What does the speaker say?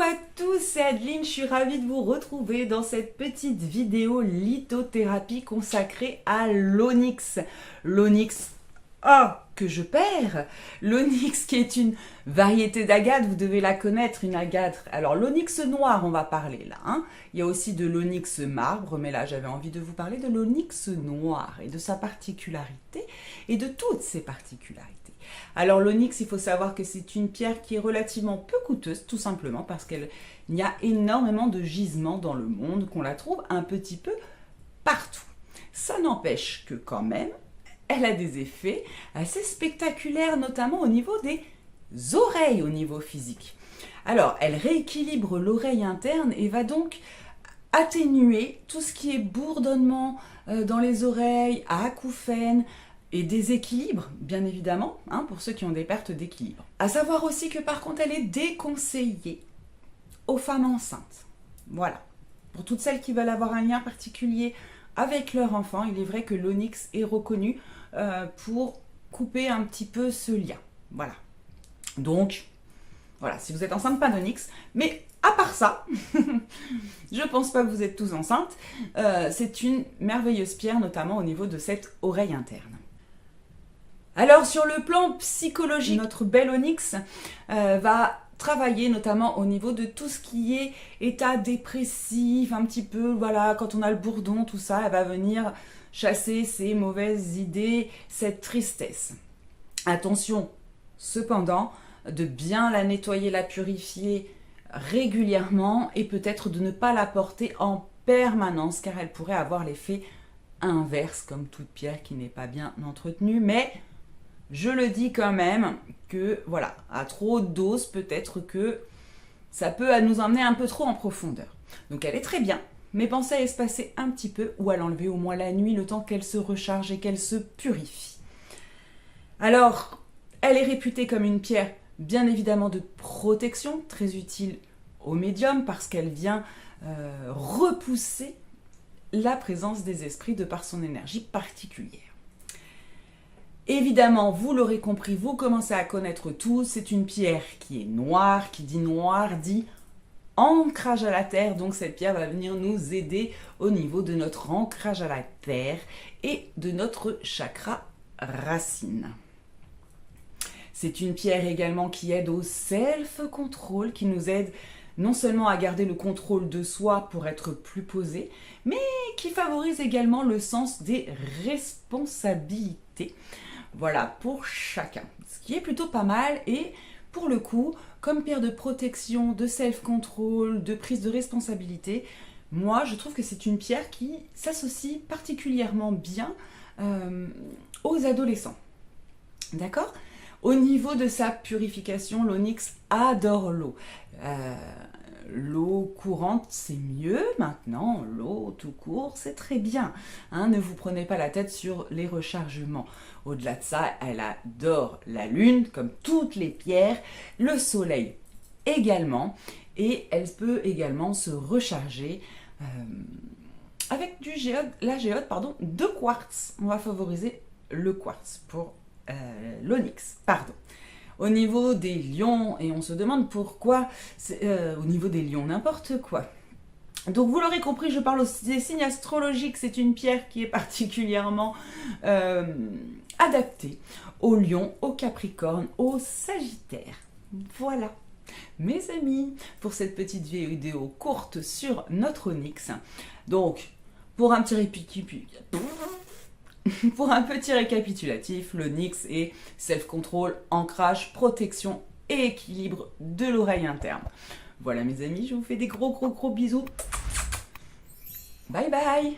à tous, c'est Adeline, je suis ravie de vous retrouver dans cette petite vidéo lithothérapie consacrée à l'onyx. L'onyx que je perds. L'onyx qui est une variété d'agate, vous devez la connaître, une agate. Alors l'onyx noir, on va parler là. Il y a aussi de l'onyx marbre, mais là j'avais envie de vous parler de l'onyx noir et de sa particularité et de toutes ses particularités. Alors l'onyx, il faut savoir que c'est une pierre qui est relativement peu coûteuse, tout simplement parce qu'il y a énormément de gisements dans le monde, qu'on la trouve un petit peu partout. Ça n'empêche que quand même, elle a des effets assez spectaculaires, notamment au niveau des oreilles, au niveau physique. Alors, elle rééquilibre l'oreille interne et va donc atténuer tout ce qui est bourdonnement dans les oreilles, acouphènes, et déséquilibre, bien évidemment, pour ceux qui ont des pertes d'équilibre. À savoir aussi que par contre, elle est déconseillée aux femmes enceintes. Voilà. Pour toutes celles qui veulent avoir un lien particulier avec leur enfant, il est vrai que l'onyx est reconnu pour couper un petit peu ce lien. Voilà. Donc, voilà, si vous êtes enceinte, pas d'onyx. Mais à part ça, je pense pas que vous êtes tous enceintes. C'est une merveilleuse pierre, notamment au niveau de cette oreille interne. Alors sur le plan psychologique, notre belle onyx va travailler notamment au niveau de tout ce qui est état dépressif, un petit peu, voilà, quand on a le bourdon, tout ça, elle va venir chasser ces mauvaises idées, cette tristesse. Attention, cependant, de bien la nettoyer, la purifier régulièrement et peut-être de ne pas la porter en permanence car elle pourrait avoir l'effet inverse comme toute pierre qui n'est pas bien entretenue, mais je le dis quand même que, voilà, à trop de doses, peut-être que ça peut nous emmener un peu trop en profondeur. Donc elle est très bien, mais pensez à espacer un petit peu ou à l'enlever au moins la nuit, le temps qu'elle se recharge et qu'elle se purifie. Alors, elle est réputée comme une pierre, bien évidemment, de protection, très utile aux médiums parce qu'elle vient repousser la présence des esprits de par son énergie particulière. Évidemment, vous l'aurez compris, vous commencez à connaître tout, c'est une pierre qui est noire, qui dit noir, dit ancrage à la terre, donc cette pierre va venir nous aider au niveau de notre ancrage à la terre et de notre chakra racine. C'est une pierre également qui aide au self-control, qui nous aide non seulement à garder le contrôle de soi pour être plus posé, mais qui favorise également le sens des responsabilités. Voilà, pour chacun. Ce qui est plutôt pas mal et pour le coup, comme pierre de protection, de self-control, de prise de responsabilité, moi je trouve que c'est une pierre qui s'associe particulièrement bien aux adolescents. D'accord ? Au niveau de sa purification, l'onyx adore l'eau. L'eau courante, c'est mieux. Maintenant, l'eau tout court, c'est très bien. Ne vous prenez pas la tête sur les rechargements. Au-delà de ça, elle adore la lune, comme toutes les pierres, le soleil également. Et elle peut également se recharger avec la géode de quartz. On va favoriser le quartz pour l'onyx, pardon. Au niveau des lions, et on se demande pourquoi, au niveau des lions, n'importe quoi. Donc vous l'aurez compris, je parle aussi des signes astrologiques, c'est une pierre qui est particulièrement adaptée aux lions, aux capricornes, aux sagittaires. Voilà, mes amis, pour cette petite vidéo courte sur notre onyx. Donc, pour un petit récapitulatif, l'onyx est self-control, ancrage, protection et équilibre de l'oreille interne. Voilà mes amis, je vous fais des gros bisous. Bye bye.